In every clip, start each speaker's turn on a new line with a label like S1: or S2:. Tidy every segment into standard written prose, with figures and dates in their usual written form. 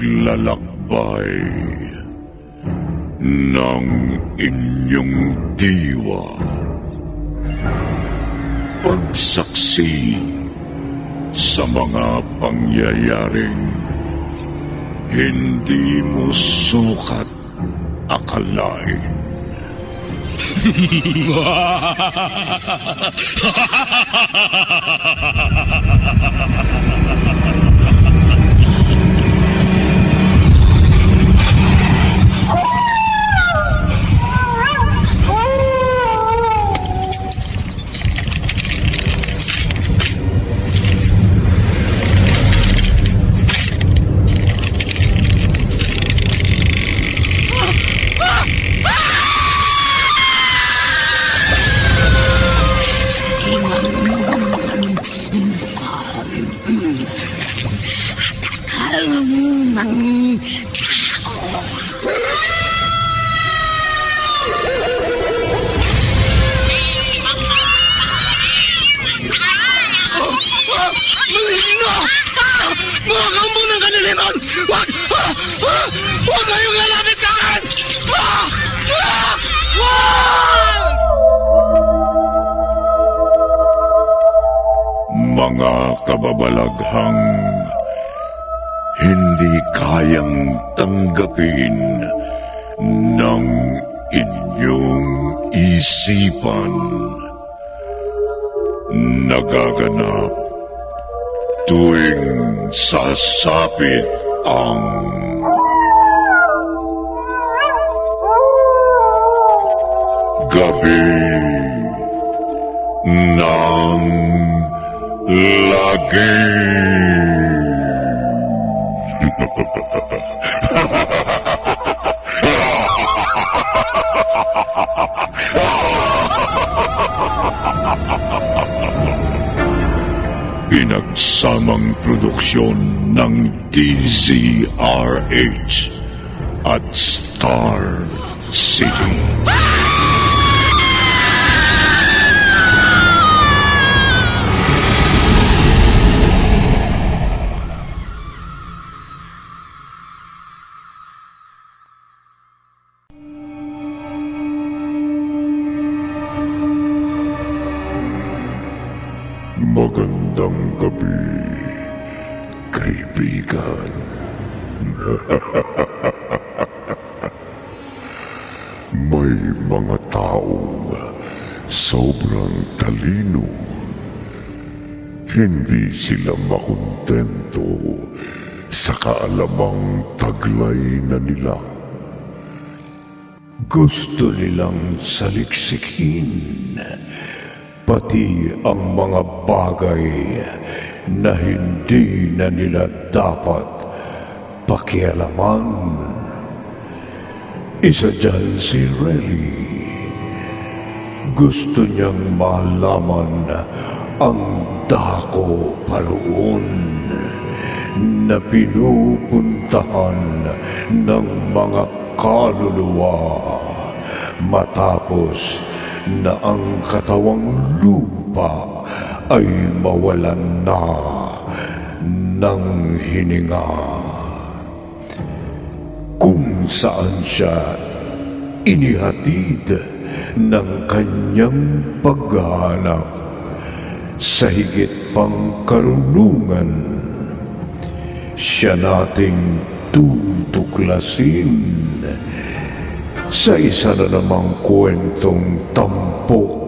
S1: paglalakbay ng inyong diwa. Pagsaksi sa mga pangyayaring hindi mo sukat akalain.
S2: Huwag kayong lalapit sa akin!
S1: Mga kababalaghang hindi kayang tanggapin ng inyong isipan, nagaganap tuwing sasapit ang gabi ng lagi. Pinagsamang produksyon ng DZRH at Star City. Magandang gabi, kaibigan. May mga taong sobrang talino. Hindi sila makontento sa kaalamang taglay na nila. Gusto nilang saliksikin pati ang mga bagay na hindi na nila dapat pakialaman. Isa dyan si Relly. Gusto niyang malaman ang dako paroon na pinupuntahan ng mga kaluluwa matapos na ang katawang lupa ay mawalan na ng hininga. Kung saan siya inihatid ng kanyang paghahanap sa higit pang karunungan, siya nating tutuklasin sa isa na namang kwentong tampok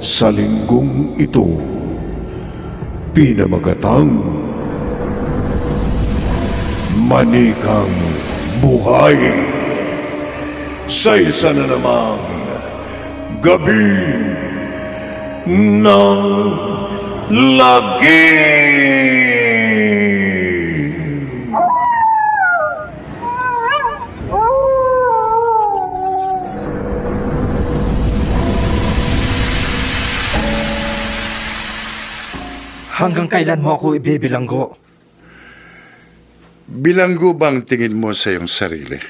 S1: sa linggong ito, pinamagatang Manikang Buhay. Sa isa na namang gabi ng lagi.
S3: Hanggang kailan mo ako ibibilanggo?
S4: Bilanggo ba ang tingin mo sa iyong sarili?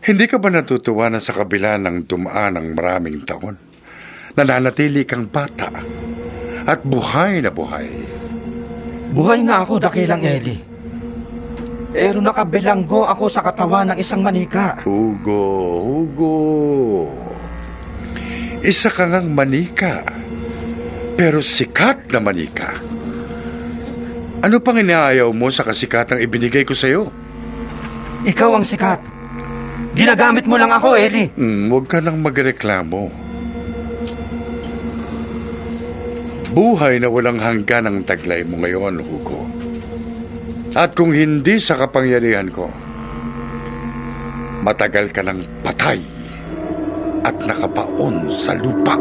S4: Hindi ka ba natutuwa na sa kabila ng dumaan ng maraming taon, nananatili kang bata at buhay na buhay?
S3: Buhay nga ako, dakilang Eli. Pero nakabilanggo ako sa katawan ng isang manika.
S4: Hugo. Isa ka ngang manika. Pero sikat na manika. Ano pang inaayaw mo sa kasikatang ibinigay ko sa'yo?
S3: Ikaw ang sikat. Ginagamit mo lang ako, Ellie.
S4: Huwag ka nang magreklamo. Buhay na walang hanggan ang taglay mo ngayon, Hugo. At kung hindi sa kapangyarihan ko, matagal ka ng patay at nakapaon sa lupa.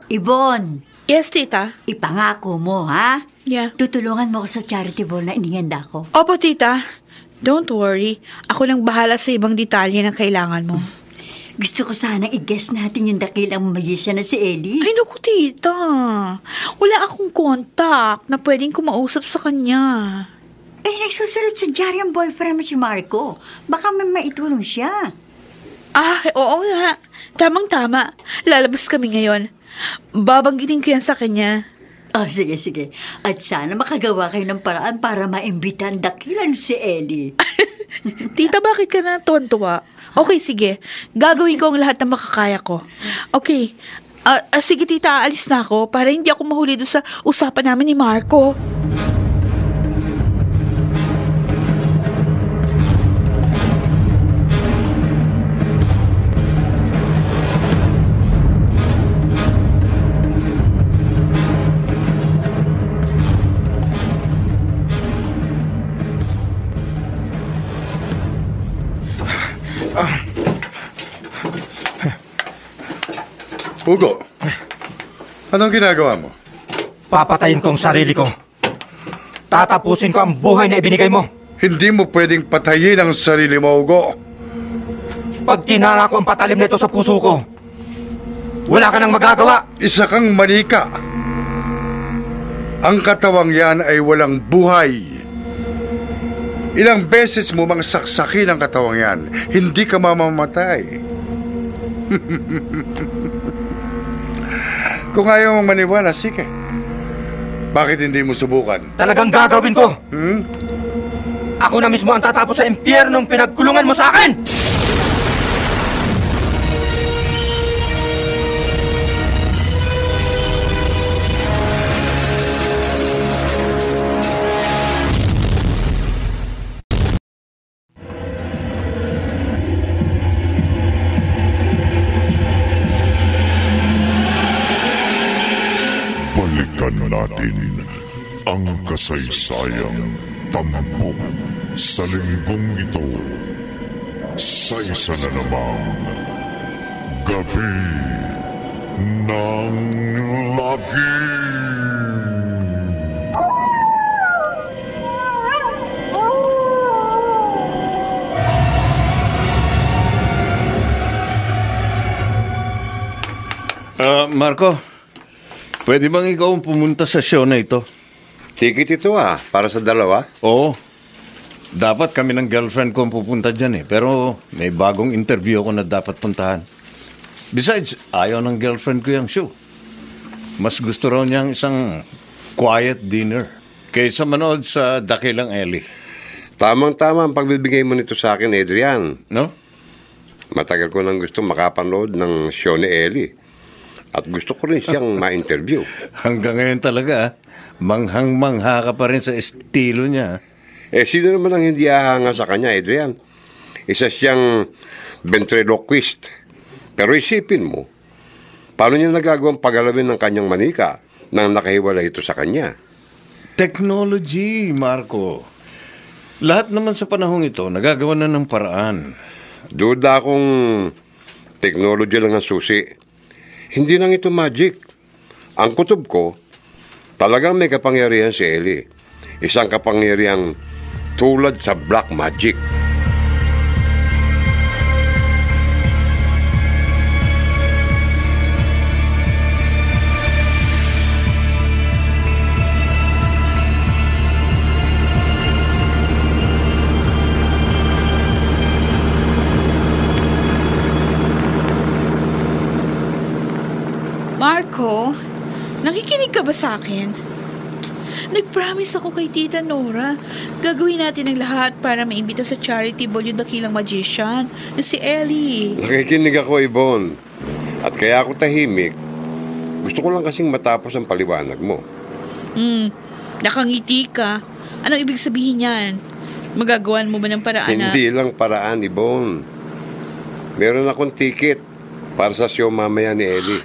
S5: Ibon,
S6: Yes, tita.
S5: ipangako mo, ha?
S6: Yeah.
S5: Tutulungan mo ako sa charity ball na inihanda ko.
S6: Opo, tita. Don't worry. Ako lang bahala sa ibang detalye na kailangan mo.
S5: Gusto ko sanang i-guess natin yung dakilang magician na si Ellie.
S6: Ay, naku, tita. Wala akong contact na pwedeng kumausap sa kanya.
S5: Nagsusulat sa diary ang boyfriend mo si Marco. Baka may maitulong siya.
S6: Oo nga. Tamang-tama. Lalabas kami ngayon. Babanggitin ko yan sa kanya.
S5: Sige. At sana makagawa kayo ng paraan para maimbitan dakilang si Ellie.
S6: Tita, bakit ka na tuwan-tuwa? Okay, sige. Gagawin ko ang lahat na makakaya ko. Okay. Sige, tita, aalis na ako para hindi ako mahuli doon sa usapan namin ni Marco.
S4: Hugo, anong ginagawa mo?
S3: Papatayin ko ang sarili ko. Tatapusin ko ang buhay na ibinigay mo.
S4: Hindi mo pwedeng patayin ang sarili mo, Hugo.
S3: Pag tinara ko ang patalim nito sa puso ko, wala ka nang magagawa.
S4: Isa kang manika. Ang katawang yan ay walang buhay. Ilang beses mo mang saksakin ang katawang yan, hindi ka mamamatay. Kung ayaw mong maniwala, sige. Bakit hindi mo subukan?
S3: Talagang gagawin ko. Ako na mismo ang tatapos sa impyernong pinagkulungan mo sa akin!
S7: Balikan natin ang kasaysayang tampok sa linggong ito sa isa na namang Gabi ng Lagim.
S8: Marco, pwede bang ikaw ang pumunta sa show na ito?
S4: Ticket ito para sa dalawa.
S8: Oo. Dapat kami ng girlfriend ko ang pupunta dyan pero may bagong interview ako na dapat puntahan. Besides, ayaw ng girlfriend ko yung show. Mas gusto raw niyang isang quiet dinner kaysa manood sa dakilang Ellie.
S9: Tamang-tama ang pagbibigay mo nito sa akin, Adrian.
S8: No?
S9: Matagal ko nang gusto makapanood ng show ni Ellie. At gusto ko rin siyang ma-interview.
S8: Hanggang ngayon talaga, manghang-mangha ka pa rin sa estilo niya.
S9: Sino naman ang hindi ahanga sa kanya, Adrian? Isa siyang ventriloquist. Pero isipin mo, paano niya nagagawang pagalawin ng kanyang manika nang nakahiwala ito sa kanya?
S8: Technology, Marco. Lahat naman sa panahong ito, nagagawa na ng paraan.
S9: Duda akong technology lang ang susi. Hindi lang ito magic. Ang kutob ko, talagang may kapangyarihan si Ellie. Isang kapangyarihang tulad sa black magic.
S6: ka ba sa akin? Nag-promise ako kay Tita Nora. Gagawin natin ang lahat para maimbita sa charity ball yung dakilang magician na si Ellie.
S9: Nakikinig ako, Yvonne. At kaya ako tahimik. Gusto ko lang kasing matapos ang paliwanag mo.
S6: Nakangiti ka. Anong ibig sabihin yan? Magagawan mo ba ng paraan na...
S9: Hindi lang paraan, Yvonne. Meron akong ticket para sa show mamaya ni Ellie.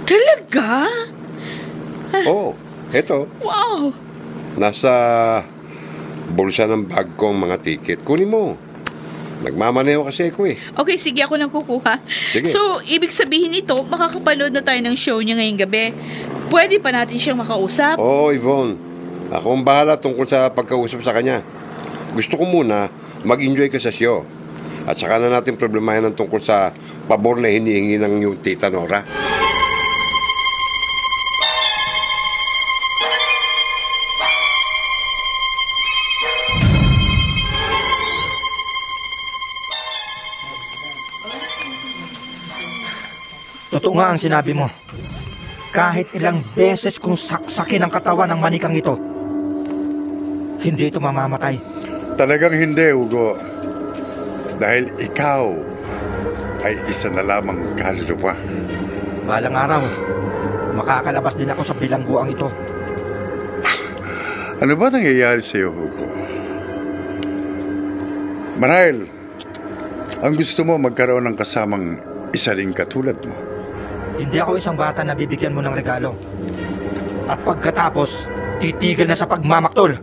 S6: Talaga?
S9: Oo, eto.
S6: Wow!
S9: Nasa bulsa ng bag ko ang mga ticket. Kunin mo. Nagmamaneho kasi ako eh.
S6: Okay, sige, ako nang kukuha.
S9: Sige.
S6: So, ibig sabihin nito, makakapanood na tayo ng show niya ngayong gabi. Pwede pa natin siyang makausap?
S9: Oo, Yvonne. Ako ang bahala tungkol sa pagkausap sa kanya. Gusto ko muna mag-enjoy ka sa show. At saka na natin problemahin ng tungkol sa pabor na hinihingi ng yung Tita Nora.
S3: Totoo nga ang sinabi mo. Kahit ilang beses kung saksakin ang katawan ng manikang ito, hindi ito mamamatay.
S4: Talagang hindi, Hugo. Dahil ikaw ay isa na lamang kaluluwa.
S3: Balang araw, makakalabas din ako sa bilangguang ito.
S4: Ano ba nangyayari sa iyo, Hugo? Marahil, ang gusto mo magkaroon ng kasamang isa ring katulad mo.
S3: Hindi ako isang bata na bibigyan mo ng regalo. At pagkatapos, titigil na sa pagmamaktol.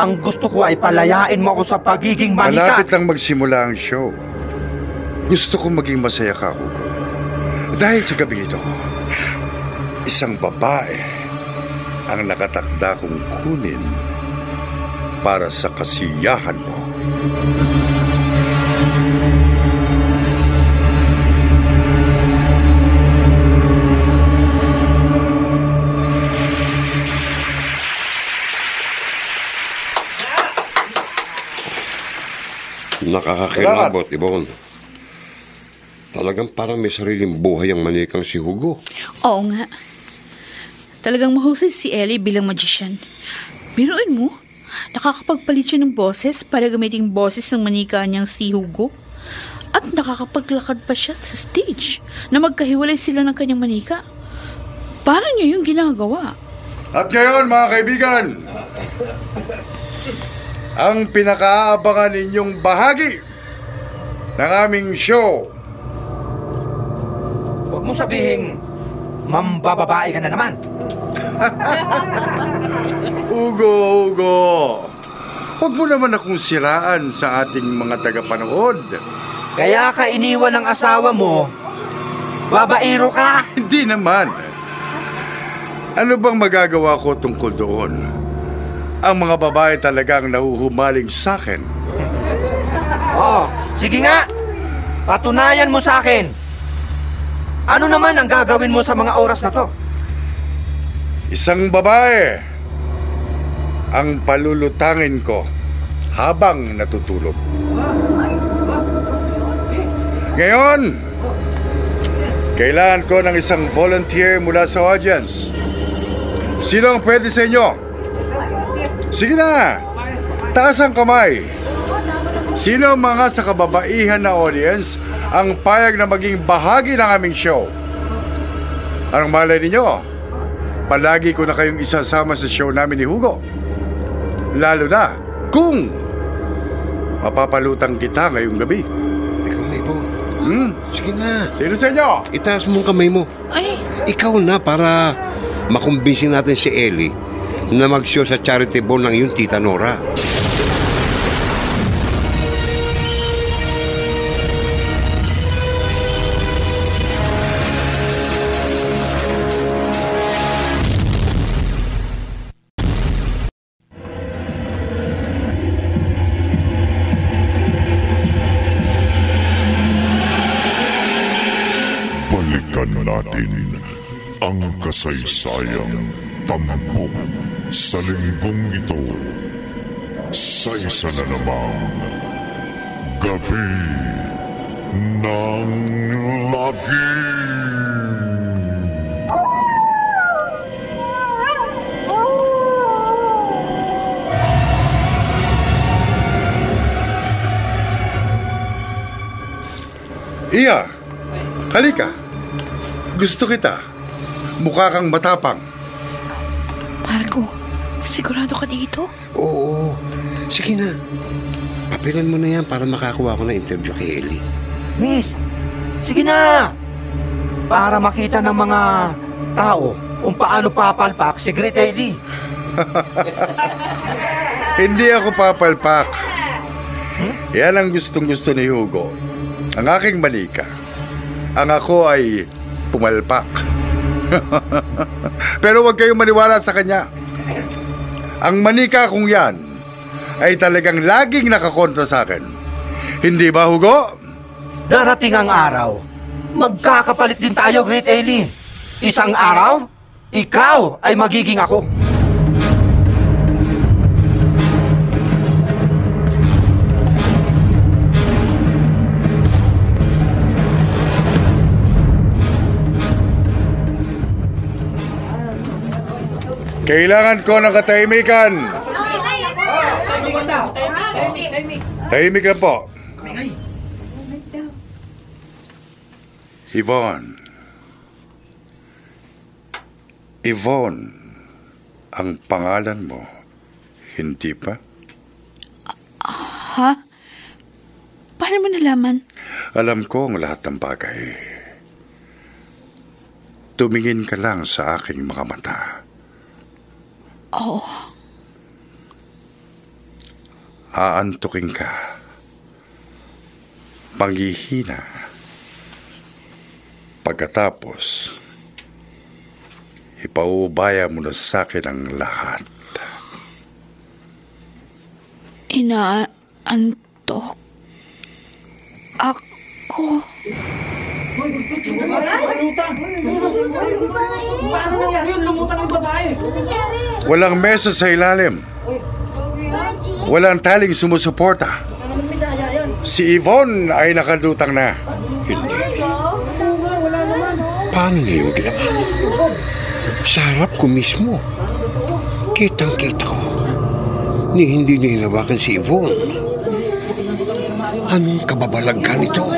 S3: Ang gusto ko ay palayain mo ako sa pagiging manika.
S4: Malapit lang magsimula ang show. Gusto ko maging masaya ka, Hugo. Dahil sa gabi ito, isang babae ang nakatakda kong kunin para sa kasiyahan mo.
S9: Nakakakilabot, Yvonne. Talagang parang may sariling buhay ang manikang si Hugo.
S6: Oo nga. Talagang mahusay si Ellie bilang magician. Biruin mo, nakakapagpalit siya ng boses para gamitin boses ng manika niyang si Hugo. At nakakapaglakad pa siya sa stage na magkahiwalay sila ng kanyang manika. Paano niya yung ginagawa?
S4: At ngayon, mga kaibigan, ang pinakaabangan ninyong bahagi ng aming show.
S3: Huwag mong sabihin, mambababae ka na naman.
S4: Hugo, huwag mo naman akong siraan sa ating mga tagapanood.
S3: Kaya ka iniwan ng asawa mo, babaero ka.
S4: Hindi naman. Ano bang magagawa ko tungkol doon? Ang mga babae talagang nahuhumaling sa akin.
S3: Oo, sige nga. Patunayan mo sa akin. Ano naman ang gagawin mo sa mga oras na to?
S4: Isang babae ang palulutangin ko habang natutulog. Ngayon, kailangan ko ng isang volunteer mula sa audience. Sino ang pwede sa inyo? Sige na, taas ang kamay. Sino ang mga sa kababaihan na audience ang payag na maging bahagi ng aming show? Anong malay ninyo? Palagi ko na kayong isasama sa show namin ni Hugo. Lalo na kung mapapalutang kita ngayong gabi.
S9: Ikaw na, Yvonne. Sige na.
S4: Sino sa inyo?
S9: Itaas mo ang kamay mo.
S6: Ay,
S9: Ikaw na para makumbinsin natin si Ellie na mag-show sa charity ball ng yung Tita Nora.
S7: Balikan natin ang kasaysayang tampok sa linggong ito sa isa na namang Gabi ng Lagi.
S4: Iya, halika. Gusto kita. Mukha kang matapang.
S6: Marco, sigurado ka dito?
S9: Oo. Sige na. Papilan mo na yan para makakuha ko ng interview kay Ellie.
S3: Miss, sige na! Para makita ng mga tao kung paano papalpak si Great Ellie.
S4: Hindi ako papalpak. Yan ang gustong-gusto ni Hugo. Ang aking manika. Ang ako ay pumalpak. Pero huwag kayong maniwala sa kanya. Ang manika kong yan ay talagang laging nakakontra sa akin. Hindi ba, Hugo?
S3: Darating ang araw, magkakapalit din tayo, Great Ellie. Isang araw, ikaw ay magiging ako.
S4: Kailangan ko ng katahimikan. Tahimik lang po. Yvonne, ang pangalan mo, hindi ba?
S6: Ha? Paano mo nalaman?
S4: Alam ko ang lahat ng bagay. Tumingin ka lang sa aking mga mata.
S6: Oo.
S4: Aantukin ka. Panghihina. Pagkatapos, ipaubaya mo na sa akin ang lahat.
S6: Inaantok ako.
S3: Paano nangyari yun? Lumutang ang babae.
S4: Walang mesa sa ilalim. Walang taling sumusuporta. Si Yvonne ay nakadutang na.
S9: Paano niya yung ginawa? Sa harap ko mismo. Kitang-kita ko. Ni hindi niya hinawakan si Yvonne. Anong kababalag ka nito?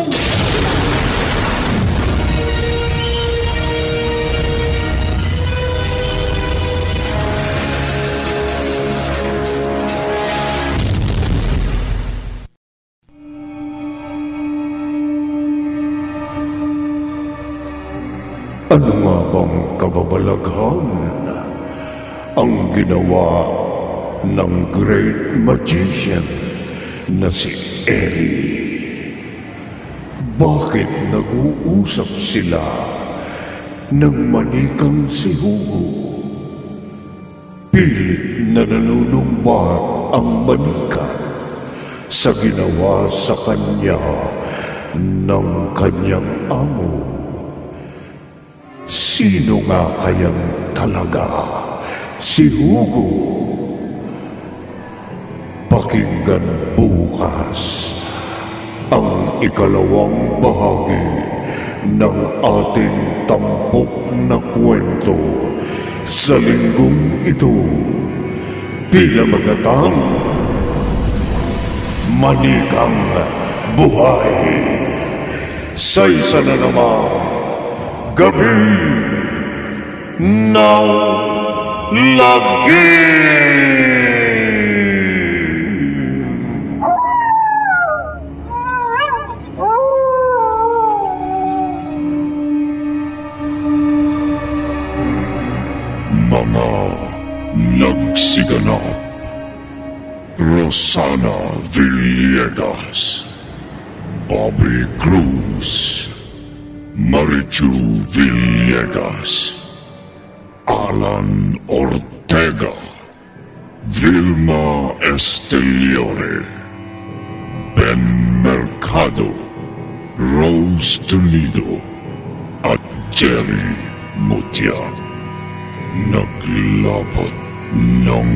S1: Ano nga bang kababalaghan ang ginawa ng great magician na si Ellie? Bakit nag-uusap sila ng manikang si Hugo? Pilit na nanunumbat ang manika sa ginawa sa kanya ng kanyang amo. Sino nga kayang talaga si Hugo? Pakinggan bukas ang ikalawang bahagi ng ating tampok na kwento sa linggong ito bilang magatang Manikang Buhay. Sa isa na namang Gabi ng Lagi.
S7: Mga nagsiganap: Rosana Villegas, Bobby Cruz, Marichu Villegas, Alan Ortega, Vilma Esteliore, Ben Mercado, Rose Tunido, at Jerry Mutia. Naglapat ng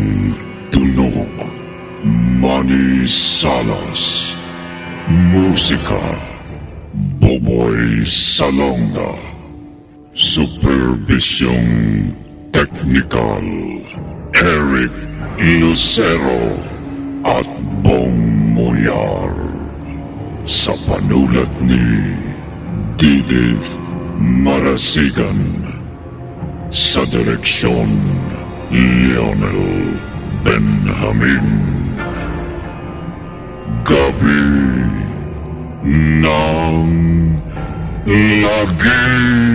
S7: tunog, Manny Salas. Musika, Boboy Salonga. Supervisyong Technical, Eric Lucero at Bong Moyar. Sa panulat ni Didith Marasigan. Sa direksyon, Lionel Benjamin. Gabi ng Lagi.